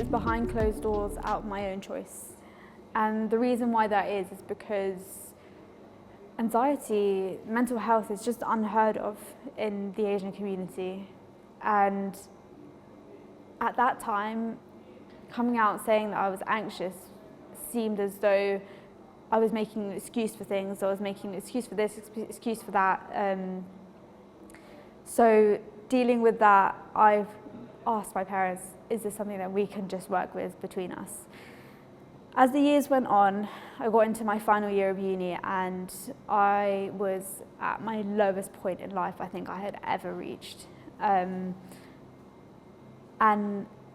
moved behind closed doors out of my own choice. And the reason why that is because anxiety, mental health is just unheard of in the Asian community. And at that time, coming out saying that I was anxious seemed as though I was making an excuse for things. I was making an excuse for this, excuse for that. So dealing with that, I've asked my parents, is this something that we can just work with between us? As the years went on, I got into my final year of uni and I was at my lowest point in life I think I had ever reached. And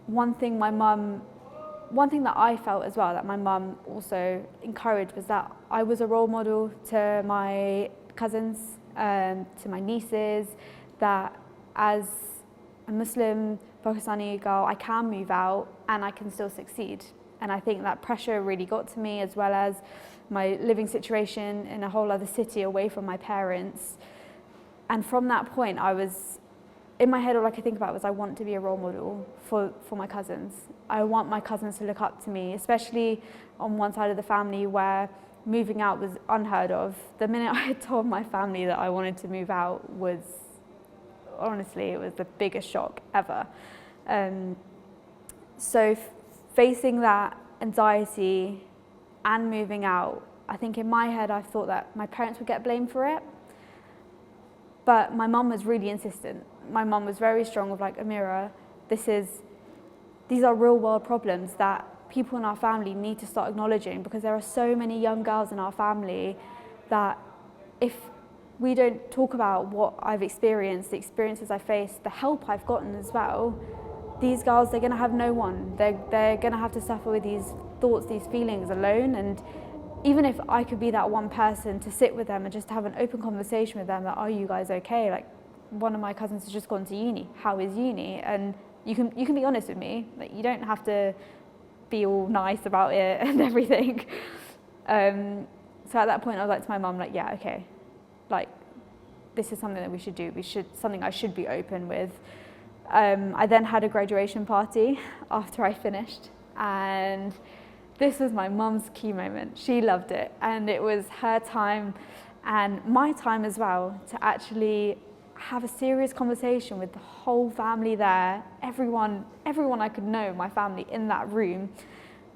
one thing that I felt as well that my mum also encouraged was that I was a role model to my cousins, to my nieces, that as a Muslim Pakistani girl, I can move out and I can still succeed. And I think that pressure really got to me, as well as my living situation in a whole other city away from my parents. And from that point, I was, in my head, all I could think about was I want to be a role model for my cousins. I want my cousins to look up to me, especially on one side of the family where moving out was unheard of. The minute I had told my family that I wanted to move out was, honestly, it was the biggest shock ever. So facing that anxiety and moving out, I think in my head I thought that my parents would get blamed for it. But my mum was really insistent. My mum was very strong of like, Ameerah, these are real world problems that people in our family need to start acknowledging, because there are so many young girls in our family that if we don't talk about what I've experienced, the experiences I faced, the help I've gotten as well, these girls, they're gonna have no one. They're gonna have to suffer with these thoughts, these feelings alone. And even if I could be that one person to sit with them and just have an open conversation with them, that, are you guys okay? Like, one of my cousins has just gone to uni. How is uni? And you can be honest with me. Like, you don't have to be all nice about it and everything. So at that point, I was like to my mum, like, yeah, okay, like, this is something that we should do. Something I should be open with. I then had a graduation party after I finished, and this was my mum's key moment. She loved it, and it was her time and my time as well to actually have a serious conversation with the whole family there, everyone I could know, my family in that room,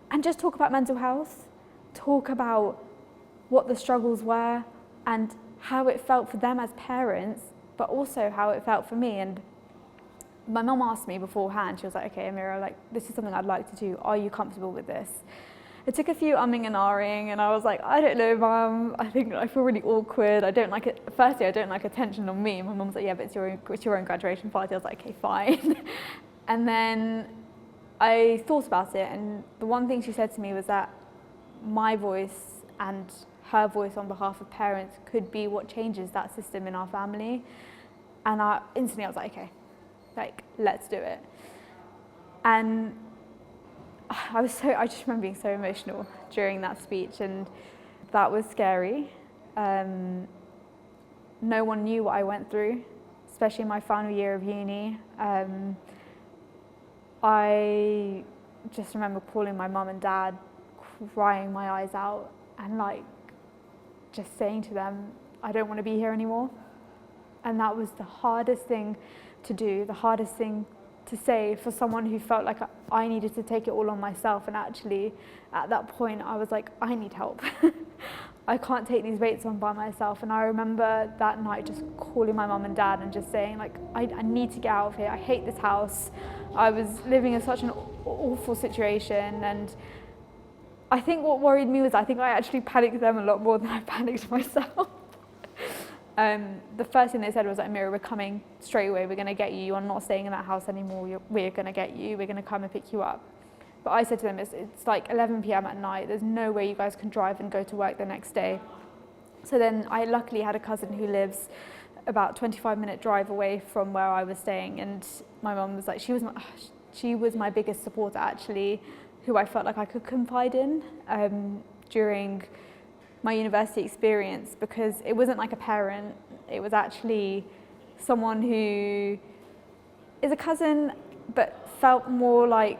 and just talk about mental health, talk about what the struggles were and how it felt for them as parents, but also how it felt for me. And my mum asked me beforehand, she was like, okay, Ameerah, like, this is something I'd like to do. Are you comfortable with this? It took a few umming and ahhing, and I was like, I don't know, Mum. I think I feel really awkward. I don't like it. Firstly, I don't like attention on me. My mum was like, yeah, but it's your own graduation party. I was like, okay, fine. And then I thought about it, and the one thing she said to me was that my voice and her voice on behalf of parents could be what changes that system in our family. And instantly I was like, okay, like, let's do it. And I just remember being so emotional during that speech, and that was scary. No one knew what I went through, especially in my final year of uni. I just remember calling my mum and dad, crying my eyes out, and like just saying to them, I don't want to be here anymore. And that was the hardest thing to do, the hardest thing to say for someone who felt like I needed to take it all on myself. And actually, at that point, I was like, I need help. I can't take these weights on by myself. And I remember that night just calling my mum and dad and just saying, like, I need to get out of here. I hate this house. I was living in such an awful situation. And I think what worried me was I think I actually panicked them a lot more than I panicked myself. The first thing they said was, like, Ameerah, we're coming straight away. We're going to get you. You are not staying in that house anymore. We're going to get you. We're going to come and pick you up. But I said to them, it's like 11 p.m. at night. There's no way you guys can drive and go to work the next day. So then I luckily had a cousin who lives about 25-minute drive away from where I was staying. And my mum was like, she was my biggest supporter, actually, who I felt like I could confide in during my university experience, because it wasn't like a parent. It was actually someone who is a cousin, but felt more like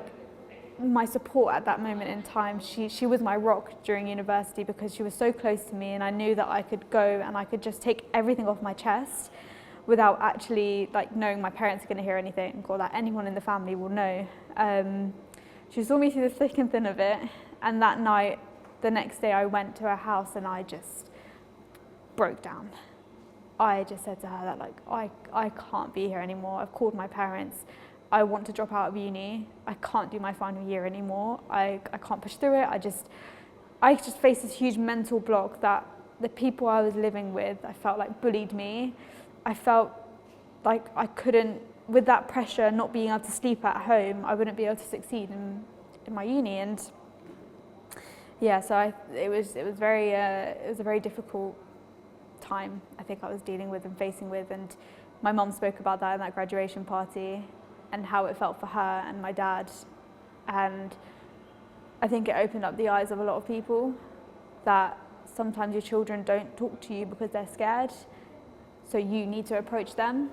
my support at that moment in time. She was my rock during university because she was so close to me, and I knew that I could go and I could just take everything off my chest without actually like knowing my parents are going to hear anything or that anyone in the family will know. She saw me through the thick and thin of it, and that night, the next day I went to her house and I just broke down. I just said to her that like, I can't be here anymore. I've called my parents. I want to drop out of uni. I can't do my final year anymore. I can't push through it. I just faced this huge mental block that the people I was living with, I felt like bullied me. I felt like I couldn't, with that pressure, not being able to sleep at home, I wouldn't be able to succeed in my uni. And yeah, so it was a very difficult time I think I was dealing with and facing with, and my mum spoke about that in that graduation party and how it felt for her and my dad, and I think it opened up the eyes of a lot of people that sometimes your children don't talk to you because they're scared, so you need to approach them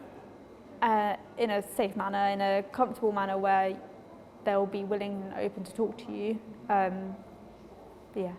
in a safe manner, in a comfortable manner where they'll be willing and open to talk to you. Yeah.